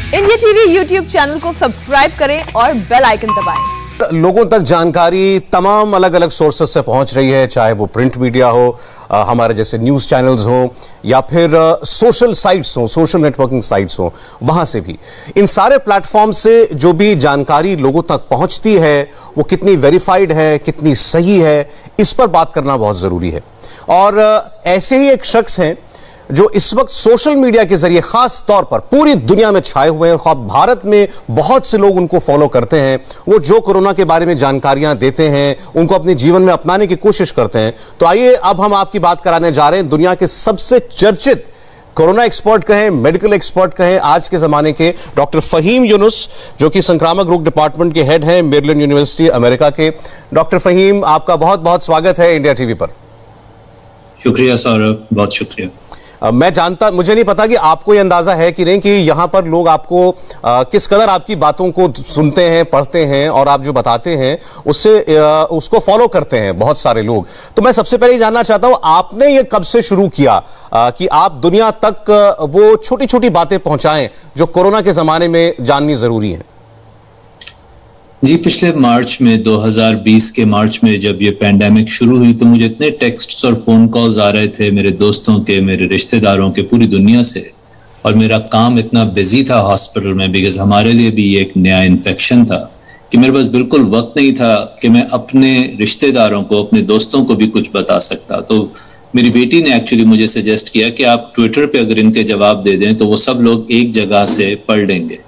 India TV YouTube channel को subscribe करें और बेल आइकन दबाएं। लोगों तक जानकारी तमाम अलग अलग सोर्सेस से पहुंच रही है, चाहे वो प्रिंट मीडिया हो, हमारे जैसे न्यूज चैनल्स हो, या फिर सोशल साइट्स हो, सोशल नेटवर्किंग साइट्स हो, वहां से भी इन सारे प्लेटफॉर्म से जो भी जानकारी लोगों तक पहुंचती है वो कितनी वेरीफाइड है, कितनी सही है, इस पर बात करना बहुत जरूरी है। और ऐसे ही एक शख्स हैं जो इस वक्त सोशल मीडिया के जरिए खास तौर पर पूरी दुनिया में छाए हुए हैं। खास भारत में बहुत से लोग उनको फॉलो करते हैं। वो जो कोरोना के बारे में जानकारियां देते हैं उनको अपने जीवन में अपनाने की कोशिश करते हैं। तो आइए अब हम आपकी बात कराने जा रहे हैं दुनिया के सबसे चर्चित कोरोना एक्सपर्ट कहें, मेडिकल एक्सपर्ट कहें, आज के जमाने के डॉक्टर फहीम यूनुस, जो कि संक्रामक रोग डिपार्टमेंट के हेड हैं मेरीलैंड यूनिवर्सिटी अमेरिका के। डॉक्टर फहीम, आपका बहुत बहुत स्वागत है इंडिया टीवी पर। शुक्रिया सौरभ, बहुत शुक्रिया। मुझे नहीं पता कि आपको यह अंदाजा है कि नहीं कि यहां पर लोग आपको किस कदर आपकी बातों को सुनते हैं, पढ़ते हैं और आप जो बताते हैं उससे उसको फॉलो करते हैं बहुत सारे लोग। तो मैं सबसे पहले जानना चाहता हूं, आपने ये कब से शुरू किया कि आप दुनिया तक वो छोटी छोटी बातें पहुंचाएं जो कोरोना के जमाने में जाननी जरूरी है? जी, पिछले मार्च में 2020 के मार्च में जब ये पैंडेमिक शुरू हुई तो मुझे इतने टेक्स्ट्स और फोन कॉल्स आ रहे थे मेरे दोस्तों के, मेरे रिश्तेदारों के, पूरी दुनिया से। और मेरा काम इतना बिजी था हॉस्पिटल में, बिकॉज हमारे लिए भी ये एक नया इन्फेक्शन था, कि मेरे पास बिल्कुल वक्त नहीं था कि मैं अपने रिश्तेदारों को, अपने दोस्तों को भी कुछ बता सकता। तो मेरी बेटी ने एक्चुअली मुझे सजेस्ट किया कि आप ट्विटर पे अगर इनके जवाब दे दें तो वो सब लोग एक जगह से पढ़ लेंगे।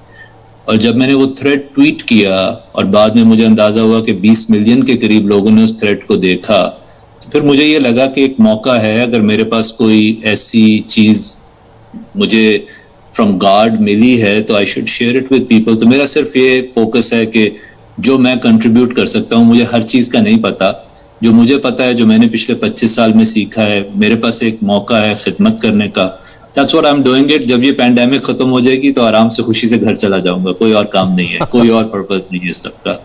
और जब मैंने वो थ्रेड ट्वीट किया और बाद में मुझे अंदाजा हुआ कि 20 मिलियन के करीब लोगों ने उस थ्रेड को देखा, तो फिर मुझे ये लगा कि एक मौका है, अगर मेरे पास कोई ऐसी चीज मुझे फ्रॉम गॉड मिली है तो I should share it with people. तो मेरा सिर्फ ये फोकस है कि जो मैं कंट्रीब्यूट कर सकता हूँ, मुझे हर चीज का नहीं पता, जो मुझे पता है, जो मैंने पिछले 25 साल में सीखा है, मेरे पास एक मौका है खिदमत करने का। That's what I'm doing it। जब ये पैंडेमिक खत्म हो जाएगी तो आराम से खुशी से घर चला जाऊंगा, कोई और काम नहीं है, कोई और पर्पस नहीं है सबका।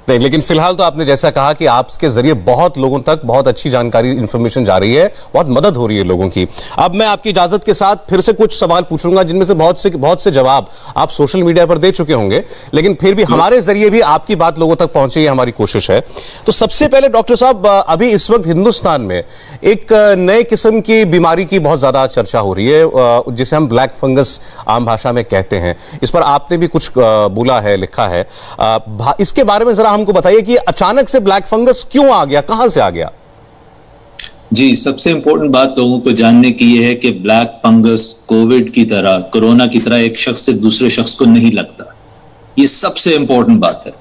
नहीं, लेकिन फिलहाल तो आपने जैसा कहा कि आपके जरिए बहुत लोगों तक बहुत अच्छी जानकारी, इंफॉर्मेशन जा रही है, बहुत मदद हो रही है लोगों की। अब मैं आपकी इजाजत के साथ फिर से कुछ सवाल पूछूंगा जिनमें से बहुत से जवाब आप सोशल मीडिया पर दे चुके होंगे, लेकिन फिर भी हमारे जरिए भी आपकी बात लोगों तक पहुंचे, ये हमारी कोशिश है। तो सबसे पहले डॉक्टर साहब, अभी इस वक्त हिंदुस्तान में एक नए किस्म की बीमारी की बहुत ज्यादा चर्चा हो रही है, जिसे हम ब्लैक फंगस आम भाषा में कहते हैं। इस पर आपने भी कुछ बोला है, लिखा है। इसके बारे में जरा हमको बताइए कि अचानक से ब्लैक फंगस क्यों आ गया, कहां से आ गया? जी, सबसे इंपॉर्टेंट बात लोगों को जानने की यह है कि ब्लैक फंगस कोविड की तरह, कोरोना की तरह एक शख्स से दूसरे शख्स को नहीं लगता। ये सबसे इंपॉर्टेंट बात है।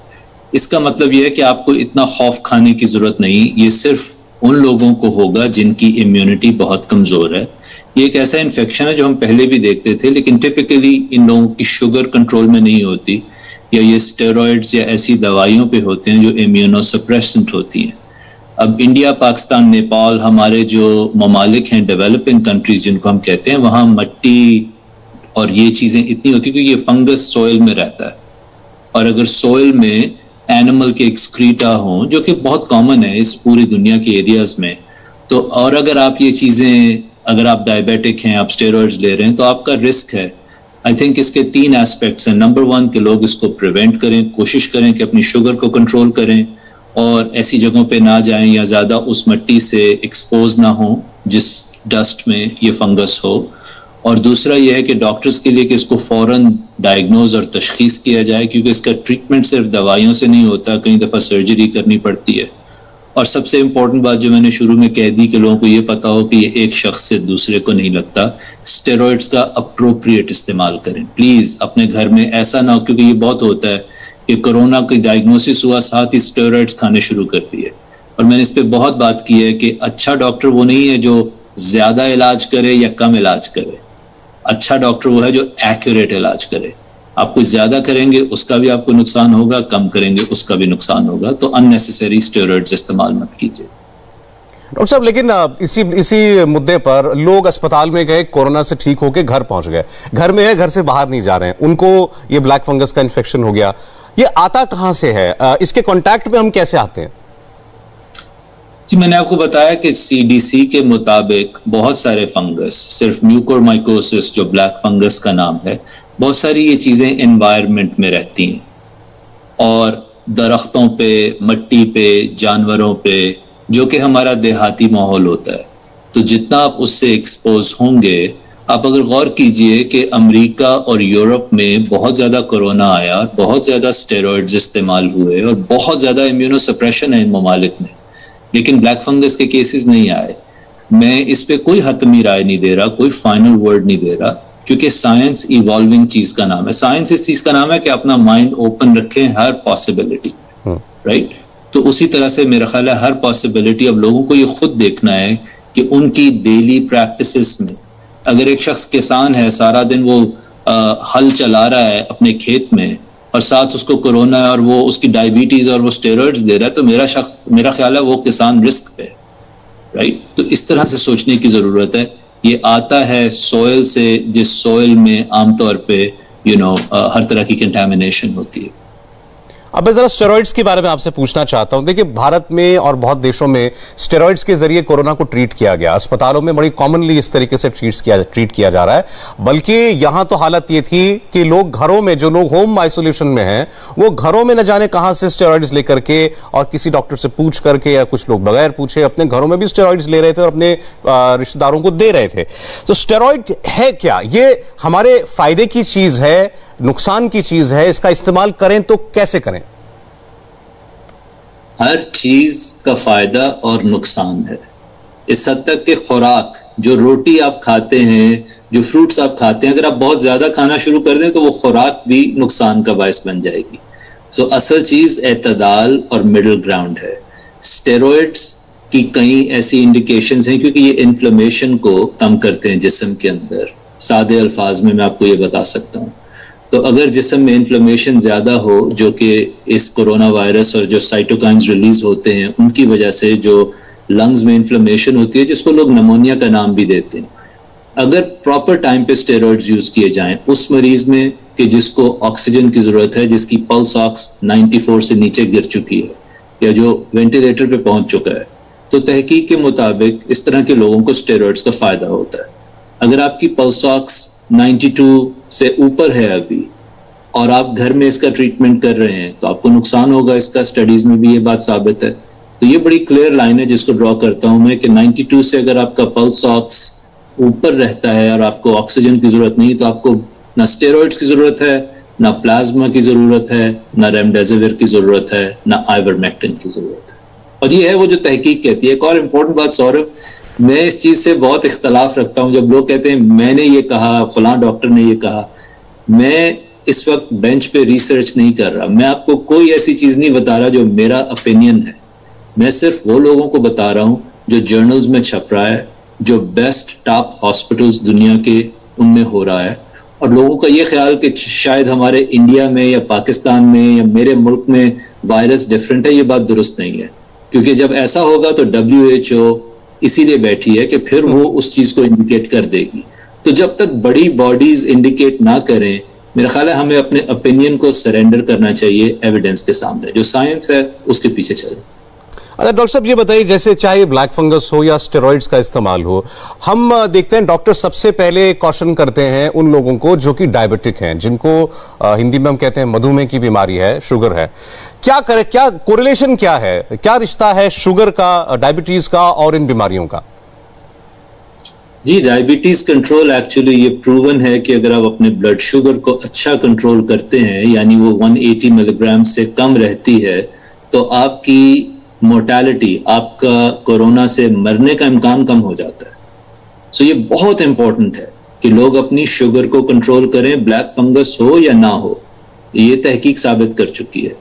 इसका मतलब यह है कि आपको इतना खौफ खाने की जरूरत नहीं। ये सिर्फ उन लोगों को होगा जिनकी इम्यूनिटी बहुत कमजोर है। ये एक ऐसा इन्फेक्शन है जो हम पहले भी देखते थे, लेकिन टिपिकली इन लोगों की शुगर कंट्रोल में नहीं होती, या ये स्टेरॉइड्स या ऐसी दवाइयों पे होते हैं जो इम्यूनोसप्रेसेंट होती हैं। अब इंडिया, पाकिस्तान, नेपाल, हमारे जो ममालिक हैं, डेवलपिंग कंट्रीज जिनको हम कहते हैं, वहाँ मिट्टी और ये चीज़ें इतनी होती है कि ये फंगस सॉइल में रहता है। और अगर सॉइल में एनिमल के एक्सक्रीटा हों, जो कि बहुत कॉमन है इस पूरी दुनिया के एरियाज में, तो और अगर आप ये चीज़ें, अगर आप डायबिटिक हैं, आप स्टेरॉइड्स ले रहे हैं, तो आपका रिस्क है। आई थिंक इसके 3 एस्पेक्ट्स हैं। नंबर 1 कि लोग इसको प्रिवेंट करें, कोशिश करें कि अपनी शुगर को कंट्रोल करें और ऐसी जगहों पे ना जाएं या ज़्यादा उस मिट्टी से एक्सपोज ना हो जिस डस्ट में ये फंगस हो। और दूसरा ये है कि डॉक्टर्स के लिए कि इसको फ़ौरन डायग्नोज और तशखीस किया जाए, क्योंकि इसका ट्रीटमेंट सिर्फ दवाइयों से नहीं होता, कई दफ़ा सर्जरी करनी पड़ती है। और सबसे इंपॉर्टेंट बात जो मैंने शुरू में कह दी कि लोगों को ये पता हो कि ये एक शख्स से दूसरे को नहीं लगता, स्टेरॉइड्स का अप्रोप्रिएट इस्तेमाल करें प्लीज अपने घर में। ऐसा ना हो, क्योंकि ये बहुत होता है कि कोरोना की डायग्नोसिस हुआ, साथ ही स्टेरॉइड्स खाने शुरू कर दिए। और मैंने इस पर बहुत बात की है कि अच्छा डॉक्टर वो नहीं है जो ज्यादा इलाज करे या कम इलाज करे। अच्छा डॉक्टर वो है जो एक्यूरेट इलाज करे। आप कुछ ज्यादा करेंगे उसका भी आपको नुकसान होगा, कम करेंगे उसका भी नुकसान होगा। तो अननेसेसरी स्टेरॉइड्स इस्तेमाल मत कीजिए। डॉक्टर साहब, लेकिन इसी मुद्दे पर लोग अस्पताल में गए, कोरोना से ठीक होकर घर पहुंच गए, घर में है, घर से बाहर नहीं जा रहे हैं, उनको ये ब्लैक फंगस का इन्फेक्शन हो गया। ये आता कहां से है? इसके कांटेक्ट में हम कैसे आते हैं? जी, मैंने आपको बताया कि CDC के मुताबिक बहुत सारे फंगस, सिर्फ म्यूकोरमाइकोसिस जो ब्लैक फंगस का नाम है, बहुत सारी ये चीज़ें एनवायरनमेंट में रहती हैं और दरख्तों पे, मिट्टी पे, जानवरों पे, जो कि हमारा देहाती माहौल होता है। तो जितना आप उससे एक्सपोज होंगे, आप अगर गौर कीजिए कि अमेरिका और यूरोप में बहुत ज़्यादा कोरोना आया, बहुत ज़्यादा स्टेरॉइड्स इस्तेमाल हुए और बहुत ज़्यादा इम्यूनोसप्रेशन है इन ममालिक में, लेकिन ब्लैक फंगस के केसेस नहीं आए। मैं इस पे कोई हतमी राय नहीं दे रहा, कोई फाइनल वर्ड नहीं दे रहा, क्योंकि साइंस इवॉल्विंग चीज का नाम है। साइंस इस चीज का नाम है कि अपना माइंड ओपन रखें हर पॉसिबिलिटी, राइट। तो उसी तरह से मेरा ख्याल है हर पॉसिबिलिटी अब लोगों को ये खुद देखना है कि उनकी डेली प्रैक्टिसेस में, अगर एक शख्स किसान है, सारा दिन वो हल चला रहा है अपने खेत में और साथ उसको कोरोना है और वो उसकी डायबिटीज और वो स्टेरॉइड्स दे रहा है, तो मेरा ख्याल है वो किसान रिस्क पे, राइट। तो इस तरह से सोचने की जरूरत है। ये आता है सॉइल से, जिस सॉइल में आमतौर पे हर तरह की कंटामिनेशन होती है। अब मैं जरा स्टेरॉइड्स के बारे में आपसे पूछना चाहता हूं। देखिए, भारत में और बहुत देशों में स्टेरॉइड्स के जरिए कोरोना को ट्रीट किया गया, अस्पतालों में बड़ी कॉमनली इस तरीके से ट्रीट किया जा रहा है। बल्कि यहां तो हालत ये थी कि लोग घरों में, जो लोग होम आइसोलेशन में हैं, वो घरों में न जाने कहां से स्टेरॉइड्स लेकर के और किसी डॉक्टर से पूछ करके या कुछ लोग बगैर पूछे अपने घरों में भी स्टेरॉइड्स ले रहे थे और अपने रिश्तेदारों को दे रहे थे। तो स्टेरॉइड है क्या? ये हमारे फायदे की चीज है, नुकसान की चीज है? इसका इस्तेमाल करें तो कैसे करें? हर चीज का फायदा और नुकसान है। इस हद तक कि खुराक, जो रोटी आप खाते हैं, जो फ्रूट्स आप खाते हैं, अगर आप बहुत ज्यादा खाना शुरू कर दें तो वो खुराक भी नुकसान का बायस बन जाएगी। सो असल चीज एतदाल और मिडिल ग्राउंड है। स्टेरॉइड्स की कई ऐसी इंडिकेशंस हैं क्योंकि ये इन्फ्लेमेशन को कम करते हैं जिस्म के अंदर। सादे अल्फाज में मैं आपको ये बता सकता हूँ। तो अगर जिस्म में इन्फ्लेमेशन ज्यादा हो, जो कि इस कोरोना वायरस और जो साइटोकाइन्स रिलीज होते हैं उनकी वजह से जो लंग्स में इन्फ्लेमेशन होती है, जिसको लोग निमोनिया का नाम भी देते हैं, अगर प्रॉपर टाइम पे स्टेरॉइड्स यूज किए जाएं उस मरीज में कि जिसको ऑक्सीजन की जरूरत है, जिसकी पल्स ऑक्स 94 से नीचे गिर चुकी है या जो वेंटिलेटर पे पहुंच चुका है, तो तहकीक के मुताबिक इस तरह के लोगों को स्टेरॉइड्स का फायदा होता है। अगर आपकी पल्स ऑक्स 92 से ऊपर है अभी और आप घर में इसका ट्रीटमेंट कर रहे हैं तो आपको नुकसान होगा इसका। स्टडीज में भी ये बात साबित है। तो ये बड़ी क्लियर लाइन है जिसको ड्रॉ करता हूं मैं कि 92 से अगर आपका पल्स ऑक्स ऊपर रहता है और आपको ऑक्सीजन की जरूरत नहीं, तो आपको ना स्टेरॉइड्स की जरूरत है, ना प्लाज्मा की जरूरत है, ना रेमडेसिविर की जरूरत है, ना आइवरमेक्टिन की जरूरत है। और ये है वो जो तहकीक कहती है। एक और इम्पोर्टेंट बात सौरभ, मैं इस चीज से बहुत इख्तलाफ रखता हूं जब लोग कहते हैं मैंने ये कहा, फलां डॉक्टर ने ये कहा। मैं इस वक्त बेंच पे रिसर्च नहीं कर रहा। मैं आपको कोई ऐसी चीज नहीं बता रहा जो मेरा ओपिनियन है। मैं सिर्फ वो लोगों को बता रहा हूं जो जर्नल्स में छप रहा है, जो बेस्ट टॉप हॉस्पिटल्स दुनिया के उनमें हो रहा है। और लोगों का ये ख्याल कि शायद हमारे इंडिया में या पाकिस्तान में या मेरे मुल्क में वायरस डिफरेंट है, ये बात दुरुस्त नहीं है। क्योंकि जब ऐसा होगा तो WHO इसीलिए बैठी है कि फिर वो उस चीज को इंडिकेट कर देगी। तो जब तक बड़ी बॉडीज इंडिकेट ना करें, मेरा ख्याल है हमें अपने ओपिनियन को सरेंडर करना चाहिए एविडेंस के सामने। जो साइंस है उसके पीछे चले। अच्छा डॉक्टर साहब, ये बताइए, जैसे चाहे ब्लैक फंगस हो या स्टेरॉइड्स का इस्तेमाल हो, हम देखते हैं डॉक्टर सबसे पहले कॉशन करते हैं उन लोगों को जो कि डायबिटिक हैं, जिनको हिंदी में हम कहते हैं मधुमेह की बीमारी है, शुगर है। क्या करे, क्या कोरिलेशन क्या है, क्या रिश्ता है शुगर का, डायबिटीज का और इन बीमारियों का? जी, डायबिटीज कंट्रोल एक्चुअली ये प्रूवन है कि अगर आप अपने ब्लड शुगर को अच्छा कंट्रोल करते हैं, यानी वो 180 मिलीग्राम से कम रहती है, तो आपकी मोर्टेलिटी, आपका कोरोना से मरने का इम्कान कम हो जाता है। सो ये बहुत इंपॉर्टेंट है कि लोग अपनी शुगर को कंट्रोल करें, ब्लैक फंगस हो या ना हो। ये तहकीक साबित कर चुकी है।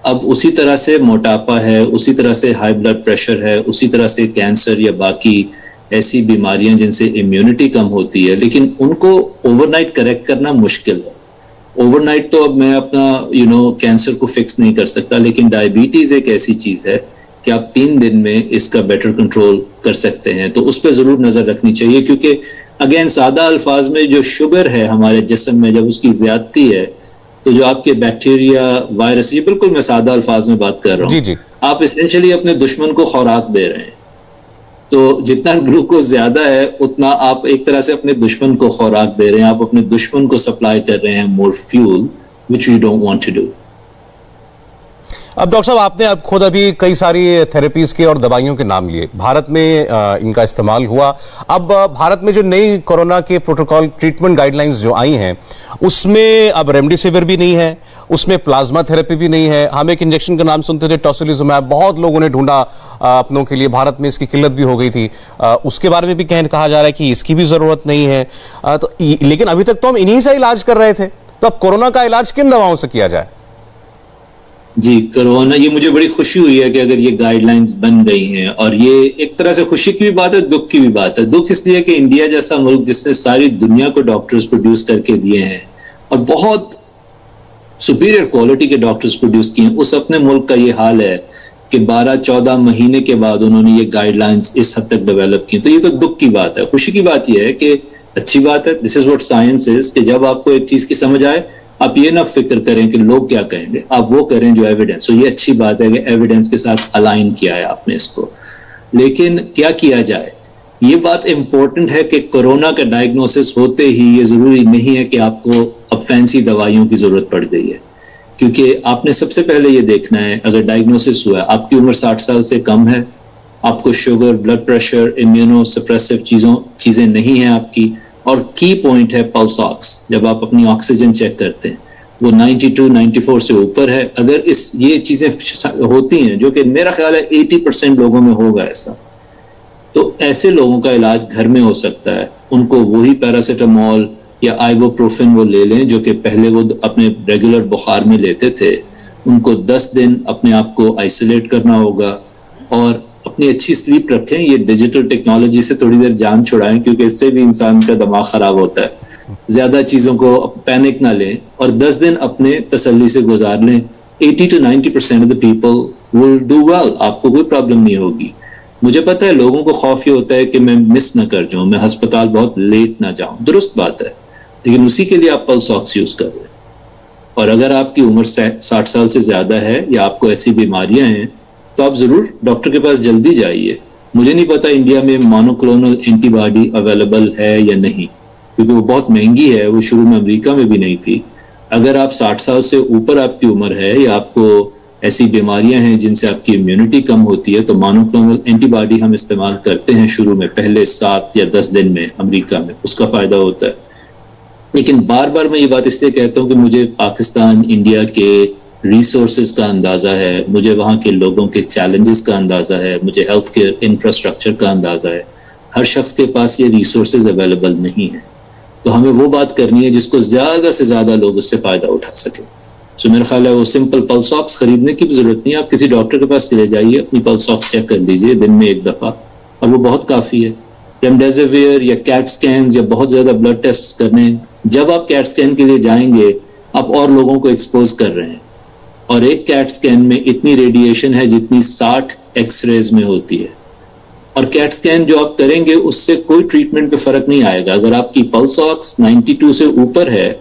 अब उसी तरह से मोटापा है, उसी तरह से हाई ब्लड प्रेशर है, उसी तरह से कैंसर या बाकी ऐसी बीमारियां जिनसे इम्यूनिटी कम होती है, लेकिन उनको ओवरनाइट करेक्ट करना मुश्किल है। ओवरनाइट तो अब मैं अपना कैंसर को फिक्स नहीं कर सकता, लेकिन डायबिटीज एक ऐसी चीज है कि आप 3 दिन में इसका बेटर कंट्रोल कर सकते हैं। तो उस पर जरूर नजर रखनी चाहिए, क्योंकि अगेन सादा अल्फाज में जो शुगर है हमारे जिस्म में, जब उसकी ज्यादती है तो जो आपके बैक्टीरिया, वायरस, ये बिल्कुल मैं सादा अल्फाज में बात कर रहा हूँ, आप एसेंशियली अपने दुश्मन को खुराक दे रहे हैं। तो जितना ग्लूकोज ज्यादा है उतना आप एक तरह से अपने दुश्मन को खुराक दे रहे हैं, आप अपने दुश्मन को सप्लाई कर रहे हैं more fuel which you don't want to do. अब डॉक्टर साहब, आपने अब खुद अभी कई सारी थेरेपीज के और दवाइयों के नाम लिए, भारत में इनका इस्तेमाल हुआ। अब भारत में जो नई कोरोना के प्रोटोकॉल ट्रीटमेंट गाइडलाइंस जो आई हैं उसमें अब रेमडेसिविर भी नहीं है, उसमें प्लाज्मा थेरेपी भी नहीं है। हम एक इंजेक्शन का नाम सुनते थे टोसिलिजुमैब, बहुत लोगों ने ढूंढा अपनों के लिए, भारत में इसकी किल्लत भी हो गई थी। उसके बारे में भी कहा जा रहा है कि इसकी भी जरूरत नहीं है। लेकिन अभी तक तो हम इन्हीं से इलाज कर रहे थे, तो अब कोरोना का इलाज किन दवाओं से किया जाए? जी, कोरोना, ये मुझे बड़ी खुशी हुई है कि अगर ये गाइडलाइंस बन गई हैं, और ये एक तरह से खुशी की भी बात है, दुख की भी बात है। दुख इसलिए कि इंडिया जैसा मुल्क जिसने सारी दुनिया को डॉक्टर्स प्रोड्यूस करके दिए हैं और बहुत सुपीरियर क्वालिटी के डॉक्टर्स प्रोड्यूस किए हैं, उस अपने मुल्क का ये हाल है कि 12-14 महीने के बाद उन्होंने ये गाइडलाइंस इस हद तक डेवलप की। तो ये तो दुख की बात है। खुशी की बात यह है कि अच्छी बात है, this is what science is, कि जब आपको एक चीज की समझ आए आप ये ना फिक्र करें कि लोग क्या कहेंगे, आप वो करें जो एविडेंस। तो ये अच्छी बात है कि एविडेंस के साथ अलाइन किया है आपने इसको। लेकिन क्या किया जाए, ये बात इंपॉर्टेंट है कि कोरोना का डायग्नोसिस होते ही ये जरूरी नहीं है कि आपको अब फैंसी दवाइयों की जरूरत पड़ गई है, क्योंकि आपने सबसे पहले ये देखना है, अगर डायग्नोसिस हुआ है, आपकी उम्र 60 साल से कम है, आपको sugar, blood pressure, immuno suppressive चीजें नहीं है आपकी, और की पॉइंट है पल्स ऑक्स, जब आप अपनी ऑक्सीजन चेक करते हैं वो 92-94 से ऊपर है। अगर ये चीजें होती हैं, जो कि मेरा ख्याल है 80% लोगों में होगा ऐसा, तो ऐसे लोगों का इलाज घर में हो सकता है। उनको वही पैरासीटामोल या आइबुप्रोफेन वो ले लें जो कि पहले वो अपने रेगुलर बुखार में लेते थे। उनको 10 दिन अपने आप को आइसोलेट करना होगा और अपनी अच्छी स्लीप रखें। ये डिजिटल टेक्नोलॉजी से थोड़ी देर जान छुड़ाएं, क्योंकि इससे भी इंसान का दिमाग खराब होता है। ज्यादा चीजों को पैनिक ना लें और 10 दिन अपने तसल्ली से गुजार लें। 80-90% of the people will do well, आपको कोई प्रॉब्लम नहीं होगी। मुझे पता है लोगों को खौफ ये होता है कि मैं मिस ना कर जाऊं, मैं अस्पताल बहुत लेट ना जाऊं। दुरुस्त बात है, लेकिन उसी के लिए आप पल्स ऑक्स यूज कर रहे हैं। और अगर आपकी उम्र 60 साल से ज्यादा है या आपको ऐसी बीमारियां हैं तो आप जरूर डॉक्टर के पास जल्दी जाइए। मुझे नहीं पता इंडिया में मोनोक्लोनल एंटीबॉडी अवेलेबल है या नहीं, क्योंकि वो बहुत महंगी है, वो शुरू में अमेरिका में भी नहीं थी। अगर आप 60 साल से ऊपर आपकी उम्र है या आपको ऐसी बीमारियां हैं जिनसे आपकी इम्यूनिटी कम होती है, तो मोनोक्लोनल एंटीबॉडी हम इस्तेमाल करते हैं शुरू में, पहले 7 या 10 दिन में अमेरिका में, उसका फायदा होता है। लेकिन बार बार मैं ये बात इसलिए कहता हूँ कि मुझे पाकिस्तान, इंडिया के रिसोर्सेज का अंदाजा है, मुझे वहाँ के लोगों के चैलेंजेस का अंदाजा है, मुझे हेल्थ केयर इंफ्रास्ट्रक्चर का अंदाजा है। हर शख्स के पास ये रिसोर्सेज अवेलेबल नहीं है, तो हमें वो बात करनी है जिसको ज्यादा से ज्यादा लोग उससे फायदा उठा सके। तो मेरा ख्याल है वो सिंपल पल्स ऑक्स खरीदने की भी जरूरत नहीं है, आप किसी डॉक्टर के पास चले जाइए, अपनी पल्स ऑक्स चेक कर लीजिए दिन में 1 दफा, और वो बहुत काफी है। रेमडेसिविर या कैट स्कैन या बहुत ज्यादा ब्लड टेस्ट करने, जब आप कैट स्कैन के लिए जाएंगे आप और लोगों को एक्सपोज कर रहे हैं, और एक कैट स्कैन में इतनी रेडिएशन है जितनी 60 एक्सरेज में होती है। और कैट स्कैन जो आप करेंगे उससे कोई ट्रीटमेंट पे फर्क नहीं आएगा। अगर आपकी पल्स ऑक्स 92 से ऊपर है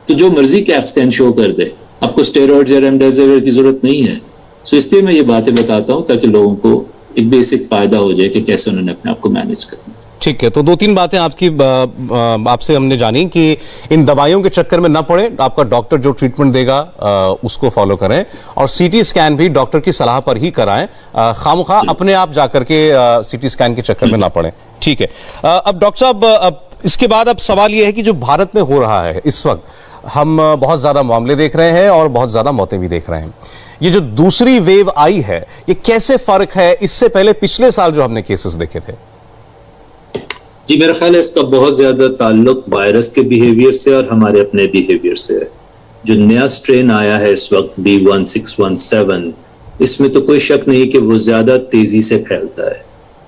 तो जो मर्जी कैट स्कैन शो कर दे, आपको स्टेरॉइड्स या रेमडेसिविर की जरूरत नहीं है। सो इसलिए मैं ये बातें बताता हूँ ताकि लोगों को एक बेसिक फायदा हो जाए कि कैसे उन्होंने अपने आप को मैनेज करना। ठीक है, तो 2-3 बातें आपसे हमने जानी कि इन दवाइयों के चक्कर में ना पड़े, आपका डॉक्टर जो ट्रीटमेंट देगा उसको फॉलो करें, और सीटी स्कैन भी डॉक्टर की सलाह पर ही कराएं, खामखा अपने आप जाकर के सीटी स्कैन के चक्कर में ना पड़े। ठीक है। अब डॉक्टर साहब, अब इसके बाद अब सवाल यह है कि जो भारत में हो रहा है इस वक्त, हम बहुत ज्यादा मामले देख रहे हैं और बहुत ज्यादा मौतें भी देख रहे हैं। ये जो दूसरी वेव आई है, ये कैसे फर्क है इससे पहले पिछले साल जो हमने केसेस देखे थे? जी, मेरा ख्याल है इसका बहुत ज्यादा ताल्लुक वायरस के बिहेवियर से और हमारे अपने बिहेवियर से है। जो नया स्ट्रेन आया है इस वक्त B1617, इसमें तो कोई शक नहीं कि वो ज्यादा तेजी से फैलता है।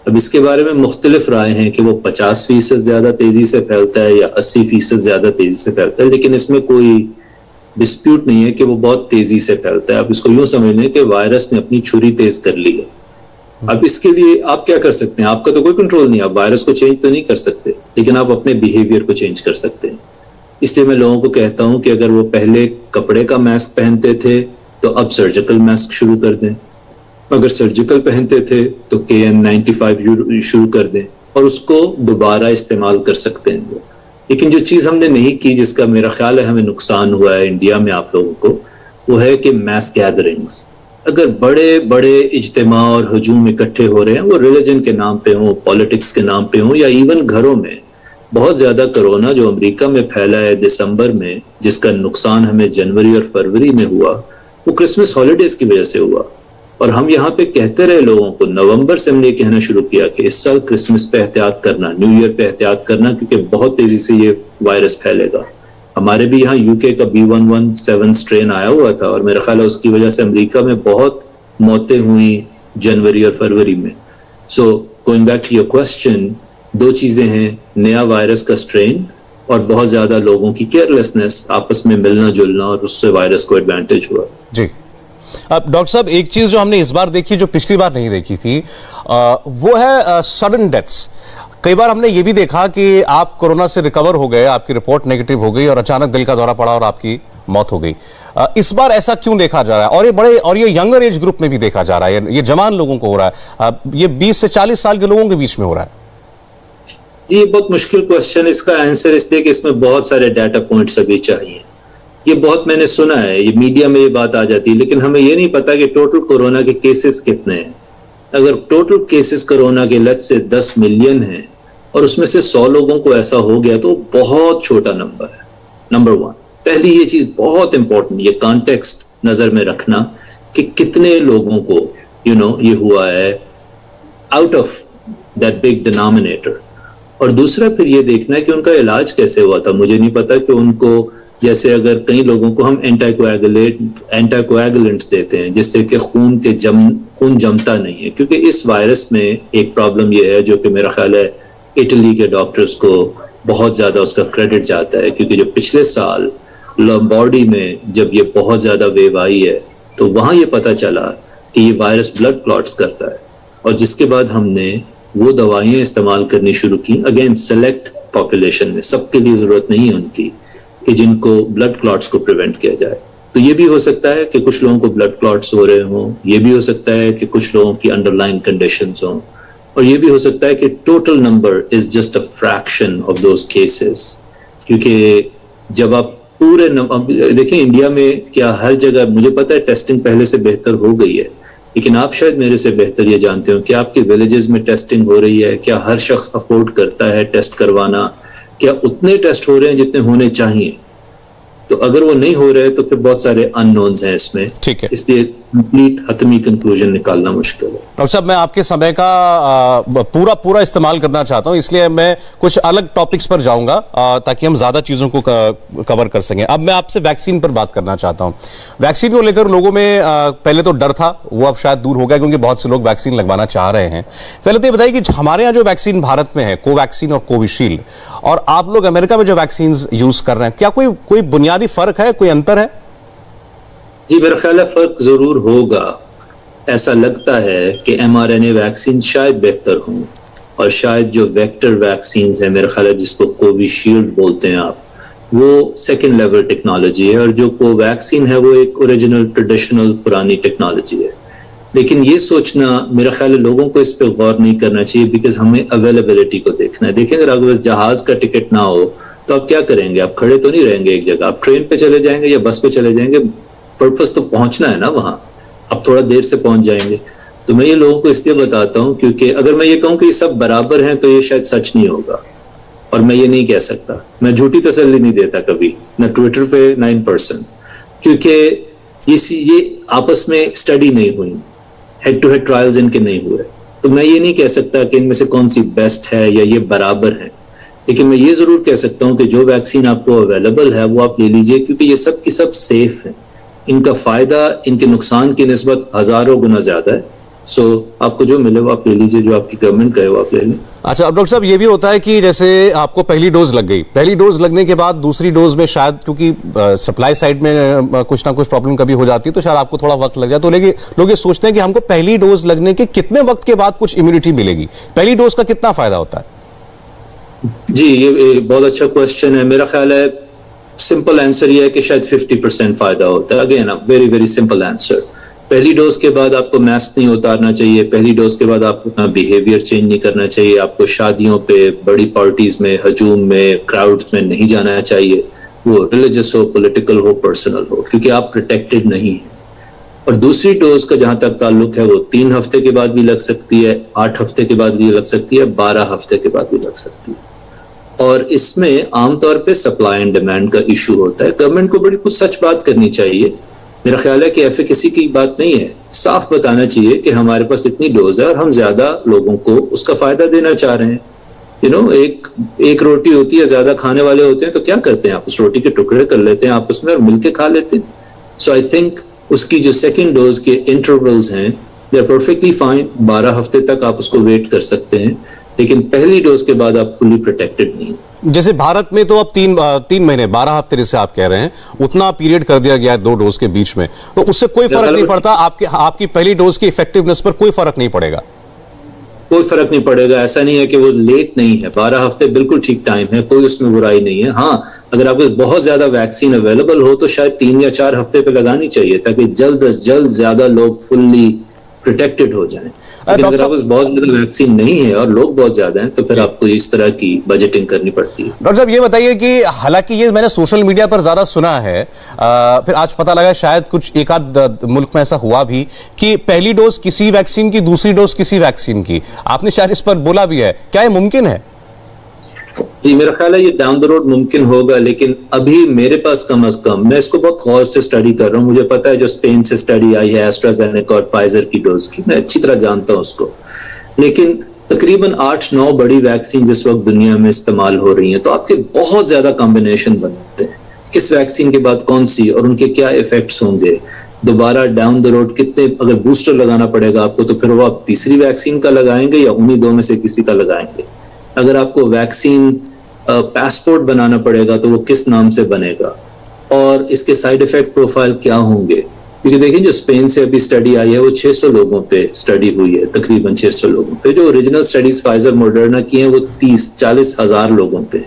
अब इसके बारे में मुख्तलिफ राय हैं कि वो 50% ज्यादा तेजी से फैलता है या 80% ज्यादा तेजी से फैलता है, लेकिन इसमें कोई डिस्प्यूट नहीं है कि वो बहुत तेजी से फैलता है। आप इसको यूं समझ लें कि वायरस ने अपनी छुरी तेज कर ली है। अब इसके लिए आप क्या कर सकते हैं? आपका तो कोई कंट्रोल नहीं, आप वायरस को चेंज तो नहीं कर सकते, लेकिन आप अपने बिहेवियर को चेंज कर सकते हैं। इसलिए मैं लोगों को कहता हूं कि अगर वो पहले कपड़े का मास्क पहनते थे तो अब सर्जिकल मास्क शुरू कर दें। अगर सर्जिकल पहनते थे तो KN95 शुरू कर दें और उसको दोबारा इस्तेमाल कर सकते हैं वो। लेकिन जो चीज हमने नहीं की, जिसका मेरा ख्याल है हमें नुकसान हुआ है इंडिया में आप लोगों को, वो है कि मैस गैदरिंग्स। अगर बड़े बड़े इज्तिमा और हजूम इकट्ठे हो रहे हैं, वो रिलीजन के नाम पे हो, पॉलिटिक्स के नाम पे हो, या इवन घरों में, बहुत ज्यादा कोरोना जो अमेरिका में फैला है दिसंबर में, जिसका नुकसान हमें जनवरी और फरवरी में हुआ, वो क्रिसमस हॉलीडेज की वजह से हुआ। और हम यहाँ पे कहते रहे लोगों को, नवंबर से हमने कहना शुरू किया कि इस साल क्रिसमस पे एहतियात करना, न्यू ईयर पे एहतियात करना, क्योंकि बहुत तेजी से ये वायरस फैलेगा। हमारे भी यहाँ यूके का B117 स्ट्रेन आया हुआ था और मेरा ख्याल है उसकी वजह से अमेरिका में बहुत मौतें हुई जनवरी और फरवरी में। So going back to your question, दो चीजें हैं, नया वायरस का स्ट्रेन और बहुत ज्यादा लोगों की केयरलेसनेस, आपस में मिलना जुलना, और उससे वायरस को एडवांटेज हुआ। जी। अब डॉक्टर साहब, एक चीज जो हमने इस बार देखी जो पिछली बार नहीं देखी थी, वो है सडन डेथ्स। कई बार हमने ये भी देखा कि आप कोरोना से रिकवर हो गए, आपकी रिपोर्ट नेगेटिव हो गई और अचानक दिल का दौरा पड़ा और आपकी मौत हो गई। इस बार ऐसा क्यों देखा जा रहा है? और ये यंगर एज ग्रुप में भी देखा जा रहा है, ये जवान लोगों को हो रहा है, ये 20 से 40 साल के लोगों के बीच में हो रहा है। ये बहुत मुश्किल क्वेश्चन, इसका आंसर इसलिए कि इसमें बहुत सारे डाटा पॉइंट्स अभी चाहिए। ये बहुत मैंने सुना है, ये मीडिया में ये बात आ जाती है, लेकिन हमें ये नहीं पता कि टोटल कोरोना के केसेस कितने हैं। अगर टोटल केसेस कोरोना के लत से 10 मिलियन हैं और उसमें से 100 लोगों को ऐसा हो गया, तो बहुत छोटा नंबर है। नंबर 1, पहली ये चीज बहुत इंपॉर्टेंट, ये कॉन्टेक्स्ट नजर में रखना कि कितने लोगों को ये हुआ है out of that big denominator. और दूसरा फिर ये देखना है कि उनका इलाज कैसे हुआ था। मुझे नहीं पता कि उनको, जैसे अगर कई लोगों को हम एंटाकोएगुलेंट्स देते हैं जिससे कि खून जमता नहीं है, क्योंकि इस वायरस में एक प्रॉब्लम ये है जो कि मेरा ख्याल है इटली के डॉक्टर्स को बहुत ज्यादा उसका क्रेडिट जाता है, क्योंकि जो पिछले साल लॉम्बार्डी में जब ये बहुत ज्यादा वेव आई है तो वहां ये पता चला कि ये वायरस ब्लड क्लॉट्स करता है, और जिसके बाद हमने वो दवाइयां इस्तेमाल करनी शुरू की, अगेन सेलेक्ट पॉपुलेशन में, सबके लिए जरूरत नहीं है उनकी, कि जिनको ब्लड क्लॉट्स को प्रिवेंट किया जाए। तो ये भी हो सकता है कि कुछ लोगों को ब्लड क्लॉट्स हो रहे हों, ये भी हो सकता है कि कुछ लोगों की अंडरलाइन कंडीशंस हों, और ये भी हो सकता है कि total number is just a fraction of those cases. क्योंकि जब आप पूरे देखें इंडिया में क्या हर जगह, मुझे पता है टेस्टिंग पहले से बेहतर हो गई है, लेकिन आप शायद मेरे से बेहतर ये जानते हो कि आपके विलेजेस में टेस्टिंग हो रही है, क्या हर शख्स अफोर्ड करता है टेस्ट करवाना, क्या उतने टेस्ट हो रहे हैं जितने होने चाहिए? तो अगर वो नहीं हो रहे तो फिर बहुत सारे अननोन्स हैं इसमें, ठीक है, इसलिए कंप्लीट हतमी कंक्लूजन निकालना मुश्किल है। डॉक्टर साहब, मैं आपके समय का पूरा इस्तेमाल करना चाहता हूं, इसलिए मैं कुछ अलग टॉपिक्स पर जाऊंगा ताकि हम ज्यादा चीजों को कवर कर सकें। अब मैं आपसे वैक्सीन पर बात करना चाहता हूं। वैक्सीन को लेकर लोगों में पहले तो डर था, वो अब शायद दूर हो गया क्योंकि बहुत से लोग वैक्सीन लगवाना चाह रहे हैं। पहले तो ये बताइए कि हमारे यहाँ जो वैक्सीन भारत में है, कोवैक्सीन और कोविशील्ड, और आप लोग अमेरिका में जो वैक्सीन यूज कर रहे हैं, क्या कोई बुनियादी फर्क है, कोई अंतर है? जी, मेरा ख्याल है फर्क जरूर होगा। ऐसा लगता है कि mRNA वैक्सीन शायद बेहतर हों, और शायद जो वेक्टर वैक्सीन है, मेरा ख्याल है जिसको कोविशील्ड बोलते हैं आप, वो सेकेंड लेवल टेक्नोलॉजी है, और जो कोवैक्सीन है वो एक ओरिजिनल ट्रेडिशनल पुरानी टेक्नोलॉजी है। लेकिन ये सोचना, मेरा ख्याल है लोगों को इस पर गौर नहीं करना चाहिए, बिकॉज हमें अवेलेबिलिटी को देखना है। देखें, अगर आपके पास जहाज का टिकट ना हो तो आप क्या करेंगे? आप खड़े तो नहीं रहेंगे एक जगह, आप ट्रेन पे चले जाएंगे या बस पे चले जाएंगे, पर्पस तो पहुंचना है ना वहां, अब थोड़ा देर से पहुंच जाएंगे। तो मैं ये लोगों को इसलिए बताता हूं क्योंकि अगर मैं ये कहूं कि ये सब बराबर हैं तो ये शायद सच नहीं होगा, और मैं ये नहीं कह सकता, मैं झूठी तसल्ली नहीं देता कभी, ना ट्विटर पे ना इन पर्सन, क्योंकि ये आपस में स्टडी नहीं हुई, हेड टू हेड ट्रायल्स इनके नहीं हुए, तो मैं ये नहीं कह सकता कि इनमें से कौन सी बेस्ट है या ये बराबर है। लेकिन मैं ये जरूर कह सकता हूं कि जो वैक्सीन आपको अवेलेबल है वो आप ले लीजिए, क्योंकि ये सब की सब सेफ है, इनका फायदा इनके नुकसान की निस्बत हजारों गुना ज्यादा है। सो आपको जो मिले वो आप ले लीजिए, जो आपकी गवर्नमेंट कहे वो आप ले लें। अच्छा, अब डॉक्टर साहब ये भी होता है कि जैसे आपको पहली डोज लग गई, पहली डोज लगने के बाद दूसरी डोज में शायद क्योंकि सप्लाई साइड में कुछ ना कुछ प्रॉब्लम कभी हो जाती है तो शायद आपको थोड़ा वक्त लग जाए, तो लोग ये सोचते हैं कि हमको पहली डोज लगने के कितने वक्त के बाद कुछ इम्यूनिटी मिलेगी, पहली डोज का कितना फायदा होता है? जी, ये बहुत अच्छा क्वेश्चन है। मेरा ख्याल है सिंपल आंसर ये है कि शायद 50% फायदा होता है। Again very very simple answer, पहली डोज के बाद आपको मास्क नहीं उतारना चाहिए, पहली डोज के बाद आपको अपना बिहेवियर चेंज नहीं करना चाहिए, आपको शादियों पे, बड़ी पार्टीज में, हजूम में, क्राउड्स में नहीं जाना चाहिए, वो रिलीजियस हो, पॉलिटिकल हो, पर्सनल हो, क्योंकि आप प्रोटेक्टेड नहीं है। और दूसरी डोज का जहां तक ताल्लुक है वो 3 हफ्ते के बाद भी लग सकती है, 8 हफ्ते के बाद भी लग सकती है, 12 हफ्ते के बाद भी लग सकती है। और इसमें आमतौर पे सप्लाई एंड डिमांड का इशू होता है। गवर्नमेंट को बड़ी कुछ सच बात करनी चाहिए। मेरा ख्याल है कि एफिकेसी की बात नहीं है, साफ बताना चाहिए कि हमारे पास इतनी डोज है और हम ज्यादा लोगों को उसका फायदा देना चाह रहे हैं। एक रोटी होती है, ज्यादा खाने वाले होते हैं तो क्या करते हैं, आप उस रोटी के टुकड़े कर लेते हैं आपस में और मिलके खा लेते हैं। सो आई थिंक उसकी जो सेकेंड डोज के इंटरवल्स हैं दे आर परफेक्टली फाइन। 12 हफ्ते तक आप उसको वेट कर सकते हैं, लेकिन पहली डोज के बाद आप फुली प्रोटेक्टेड नहीं। जैसे भारत में तो अब 3 महीने 12 हफ्ते जैसे आप कह रहे हैं, उतना पीरियड कर दिया गया है 2 डोज के बीच में, तो उससे कोई फर्क नहीं पड़ता? आपकी पहली डोज की इफेक्टिवनेस पर कोई फर्क नहीं पड़ेगा? कोई फर्क नहीं पड़ेगा। ऐसा नहीं है कि वो लेट नहीं है, 12 हफ्ते बिल्कुल ठीक टाइम है, कोई उसमें बुराई नहीं है। हाँ, अगर आपके बहुत ज्यादा वैक्सीन अवेलेबल हो तो शायद 3 या 4 हफ्ते पे लगानी चाहिए, ताकि जल्द से जल्द ज्यादा लोग फुल्ली प्रोटेक्टेड हो जाएं। लेकिन अगर आपको बहुत ज्यादा वैक्सीन नहीं है और लोग बहुत ज्यादा हैं तो फिर आपको इस तरह की बजटिंग करनी पड़ती है। डॉक्टर साहब ये बताइए कि हालांकि ये मैंने सोशल मीडिया पर ज्यादा सुना है, फिर आज पता लगा शायद कुछ एक आध मुल्क में ऐसा हुआ भी कि पहली डोज किसी वैक्सीन की, दूसरी डोज किसी वैक्सीन की, आपने शायद इस पर बोला भी है, क्या ये मुमकिन है? जी, मेरा ख्याल है ये डाउन द रोड मुमकिन होगा, लेकिन अभी मेरे पास कम अज कम, मैं इसको बहुत गौर से स्टडी कर रहा हूँ। मुझे पता है जो स्पेन से स्टडी आई है एस्ट्राजेनेका और फाइजर की डोज की, मैं अच्छी तरह जानता हूँ उसको, लेकिन तकरीबन 8-9 बड़ी वैक्सीन इस वक्त दुनिया में इस्तेमाल हो रही हैं, तो आपके बहुत ज्यादा कॉम्बिनेशन बनते हैं, किस वैक्सीन के बाद कौन सी और उनके क्या इफेक्ट्स होंगे, दोबारा डाउन द रोड कितने, अगर बूस्टर लगाना पड़ेगा आपको तो फिर वो आप तीसरी वैक्सीन का लगाएंगे या उन्हीं 2 में से किसी का लगाएंगे। अगर आपको वैक्सीन पासपोर्ट बनाना पड़ेगा तो वो किस नाम से बनेगा और इसके साइड इफेक्ट प्रोफाइल क्या होंगे, क्योंकि देखिए जो स्पेन से अभी स्टडी आई है वो 600 लोगों पे स्टडी हुई है, तकरीबन 600 लोगों पे। जो ओरिजिनल स्टडीज फाइजर मॉडर्ना की हैं वो 30-40 हजार लोगों पे।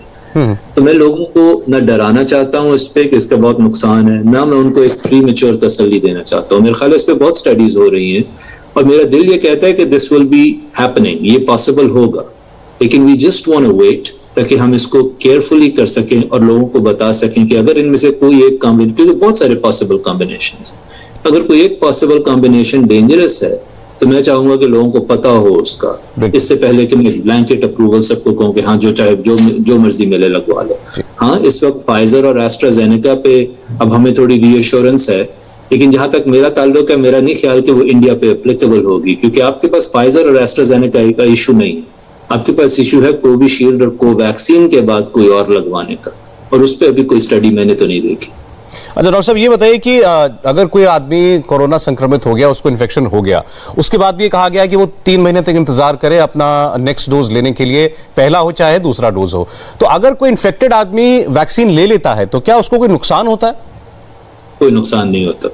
तो मैं लोगों को न डराना चाहता हूँ इस पे कि इसका बहुत नुकसान है, ना मैं उनको एक प्री मैच्योर तसल्ली देना चाहता हूँ। मेरे ख्याल है इस पे बहुत स्टडीज हो रही हैं और मेरा दिल ये कहता है कि दिस विल बी हैपनिंग, ये पॉसिबल होगा, लेकिन we just want to wait ताकि हम इसको केयरफुली कर सकें और लोगों को बता सकें कि अगर इनमें से कोई एक कॉम्बिनेशन, क्योंकि बहुत सारे पॉसिबल कॉम्बिनेशंस, अगर कोई एक पॉसिबल कॉम्बिनेशन डेंजरस है तो मैं चाहूंगा कि लोगों को पता हो उसका, इससे पहले कि मैं ब्लैंकेट अप्रूवल सबको कहूं कि हाँ जो चाहे जो मर्जी मिले लगवा लो। हाँ, इस वक्त फाइजर और एस्ट्राजेनेका पे अब हमें थोड़ी रीअश्योरेंस है, लेकिन जहां तक मेरा ताल्लुक है, मेरा नहीं ख्याल कि वो इंडिया पे एप्लीकेबल होगी, क्योंकि आपके पास फाइजर और एस्ट्राजेनेका का इशू नहीं है, आपके पास इशू है कोविशील्ड और कोवैक्सीन के बाद कोई और लगवाने का, और उस पर अभी कोई स्टडी मैंने तो नहीं देखी। अच्छा डॉक्टर साहब ये बताइए कि अगर कोई आदमी कोरोना संक्रमित हो गया, उसको इन्फेक्शन हो गया, उसके बाद भी कहा गया कि वो 3 महीने तक इंतजार करे अपना नेक्स्ट डोज लेने के लिए, पहला हो चाहे दूसरा डोज हो, तो अगर कोई इन्फेक्टेड आदमी वैक्सीन ले लेता है तो क्या उसको कोई नुकसान होता है? कोई नुकसान नहीं होता,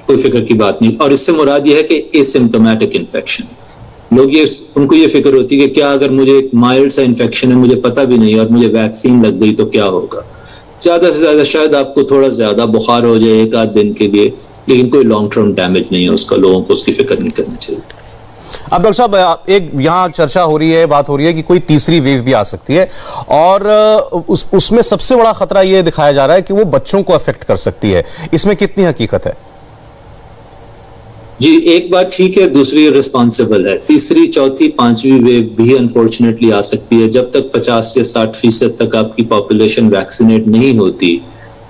कोई फिक्र की बात नहीं। और इससे मुराद यह है कि एसिम्प्टोमेटिक इन्फेक्शन, लोग उनको ये फिक्र होती है कि क्या अगर मुझे एक माइल्ड सा इन्फेक्शन है, मुझे पता भी नहीं और मुझे वैक्सीन लग गई तो क्या होगा। ज्यादा से ज्यादा शायद आपको थोड़ा ज्यादा बुखार हो जाए 1-8 दिन के लिए, लेकिन कोई लॉन्ग टर्म डैमेज नहीं है उसका, लोगों को उसकी फिक्र नहीं करनी चाहिए। अब डॉक्टर साहब एक यहाँ चर्चा हो रही है, बात हो रही है कि कोई तीसरी वेव भी आ सकती है और उसमें सबसे बड़ा खतरा यह दिखाया जा रहा है कि वो बच्चों को अफेक्ट कर सकती है, इसमें कितनी हकीकत है? जी, एक बात ठीक है, दूसरी रिस्पॉन्सिबल है। तीसरी, चौथी, 5वीं वेव भी अनफॉर्चुनेटली आ सकती है। जब तक 50 से 60% तक आपकी पॉपुलेशन वैक्सीनेट नहीं होती,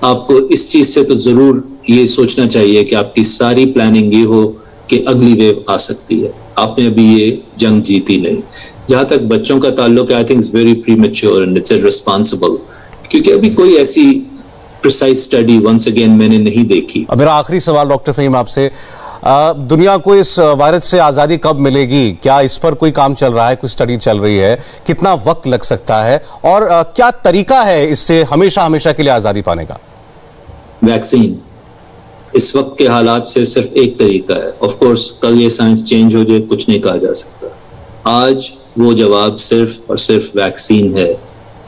आपको इस चीज से तो जरूर ये सोचना चाहिए कि आपकी सारी प्लानिंग ये हो कि अगली वेव आ सकती है, आपने अभी ये जंग जीती नहीं। जहां तक बच्चों का ताल्लुक है, I think it's very premature and it's irresponsible, क्योंकि अभी कोई ऐसी प्रिसाइज स्टडी वंस अगेन मैंने नहीं देखी। अब मेरा आखिरी सवाल डॉक्टर फहीम आपसे, दुनिया को इस वायरस से आजादी कब मिलेगी? क्या इस पर कोई काम चल रहा है, कोई स्टडी चल रही है? कितना वक्त लग सकता है और क्या तरीका है इससे हमेशा हमेशा के लिए आजादी पाने का? वैक्सीन इस वक्त के हालात से सिर्फ एक तरीका है। ऑफ कोर्स कल ये साइंस चेंज हो जाए, कुछ नहीं कहा जा सकता। आज वो जवाब सिर्फ और सिर्फ वैक्सीन है।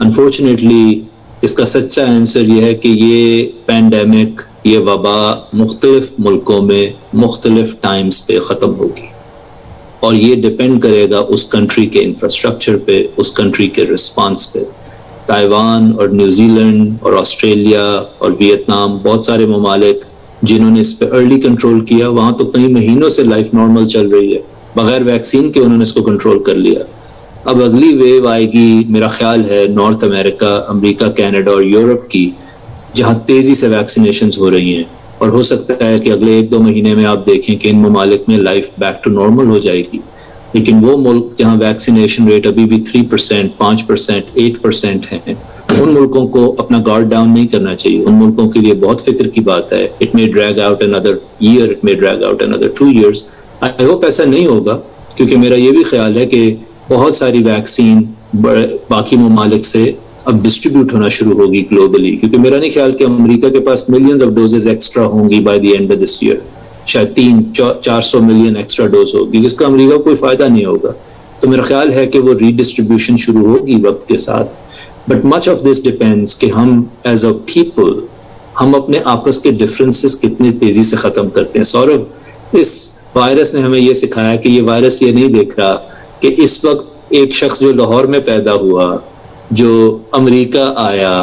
अनफॉर्चुनेटली इसका सच्चा आंसर यह है कि ये पैंडेमिक, ये वबा मुख्तलिफ मुल्कों में मुख्तलिफ टाइम्स पे ख़त्म होगी और ये डिपेंड करेगा उस कंट्री के इंफ्रास्ट्रक्चर पे, उस कंट्री के रिस्पांस पे। ताइवान और न्यूजीलैंड और ऑस्ट्रेलिया और वियतनाम, बहुत सारे ममालिक जिन्होंने इस पे अर्ली कंट्रोल किया, वहाँ तो कई महीनों से लाइफ नॉर्मल चल रही है, बगैर वैक्सीन के उन्होंने इसको कंट्रोल कर लिया। अब अगली वेव आएगी, मेरा ख्याल है नॉर्थ अमेरिका, अमेरिका, कनाडा और यूरोप की, जहां तेजी से वैक्सीनेशंस हो रही हैं और हो सकता है कि अगले 1-2 महीने में आप देखें कि इन ममालिक में लाइफ बैक टू नॉर्मल हो जाएगी। लेकिन वो मुल्क जहां वैक्सीनेशन रेट अभी भी 3%, 5%, 8% है, उन मुल्कों को अपना गार्ड डाउन नहीं करना चाहिए। उन मुल्कों के लिए बहुत फिक्र की बात है। It may drag out another year, it may drag out another 2 years। I hope ऐसा नहीं होगा, क्योंकि मेरा ये भी ख्याल है कि बहुत सारी वैक्सीन बाकी ममालिक से अब डिस्ट्रीब्यूट होना शुरू होगी ग्लोबली, क्योंकि मेरा नहीं ख्याल कि अमेरिका के पास मिलियंस ऑफ डोजेस एक्स्ट्रा होंगी by the end of this year. शायद 300-400 मिलियन एक्स्ट्रा डोज होगी, जिसका अमेरिका को कोई फायदा नहीं होगा। तो मेरा ख्याल है कि वो रीडिस्ट्रीब्यूशन शुरू होगी वक्त के साथ। But much of this depends कि हम एज अ पीपल, हम अपने आपस के डिफरेंसेस कितनी तेजी से खत्म करते हैं। सौरभ, इस वायरस ने हमें ये सिखाया कि ये वायरस ये नहीं देख रहा कि इस वक्त एक शख्स जो लाहौर में पैदा हुआ, जो अमेरिका आया,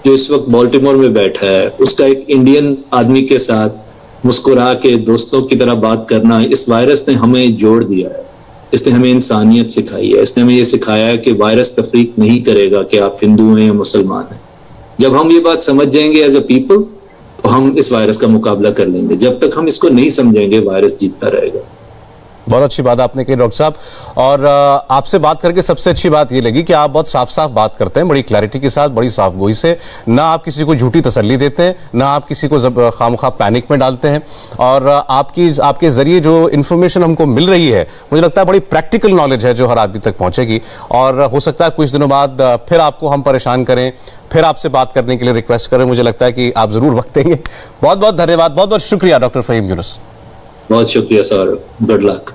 जो इस वक्त बाल्टीमोर में बैठा है, उसका एक इंडियन आदमी के साथ मुस्कुरा के दोस्तों की तरह बात करना, इस वायरस ने हमें जोड़ दिया है। इसने हमें इंसानियत सिखाई है। इसने हमें ये सिखाया है कि वायरस तफरीक नहीं करेगा कि आप हिंदू हैं या मुसलमान हैं। जब हम ये बात समझ जाएंगे एज अ पीपल, तो हम इस वायरस का मुकाबला कर लेंगे। जब तक हम इसको नहीं समझेंगे, वायरस जीतता रहेगा। बहुत अच्छी बात आपने कही डॉक्टर साहब, और आपसे बात करके सबसे अच्छी बात ये लगी कि आप बहुत साफ साफ बात करते हैं, बड़ी क्लैरिटी के साथ, बड़ी साफ गोई से। ना आप किसी को झूठी तसल्ली देते हैं, ना आप किसी को खामखा पैनिक में डालते हैं, और आपके जरिए जो इन्फॉर्मेशन हमको मिल रही है, मुझे लगता है बड़ी प्रैक्टिकल नॉलेज है जो हर आदमी तक पहुंचेगी। और हो सकता है कुछ दिनों बाद फिर आपको हम परेशान करें, फिर आपसे बात करने के लिए रिक्वेस्ट करें। मुझे लगता है कि आप जरूर वक्त देंगे। बहुत बहुत धन्यवाद, बहुत बहुत शुक्रिया डॉक्टर फहीम यूनुस। बहुत शुक्रिया सौरभ, गुड लक।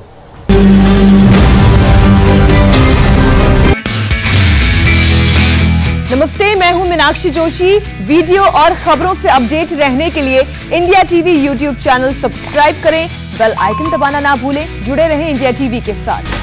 नमस्ते, मैं हूं मीनाक्षी जोशी। वीडियो और खबरों से अपडेट रहने के लिए India TV YouTube channel subscribe करें, बेल आइकन दबाना ना भूलें। जुड़े रहें इंडिया टीवी के साथ।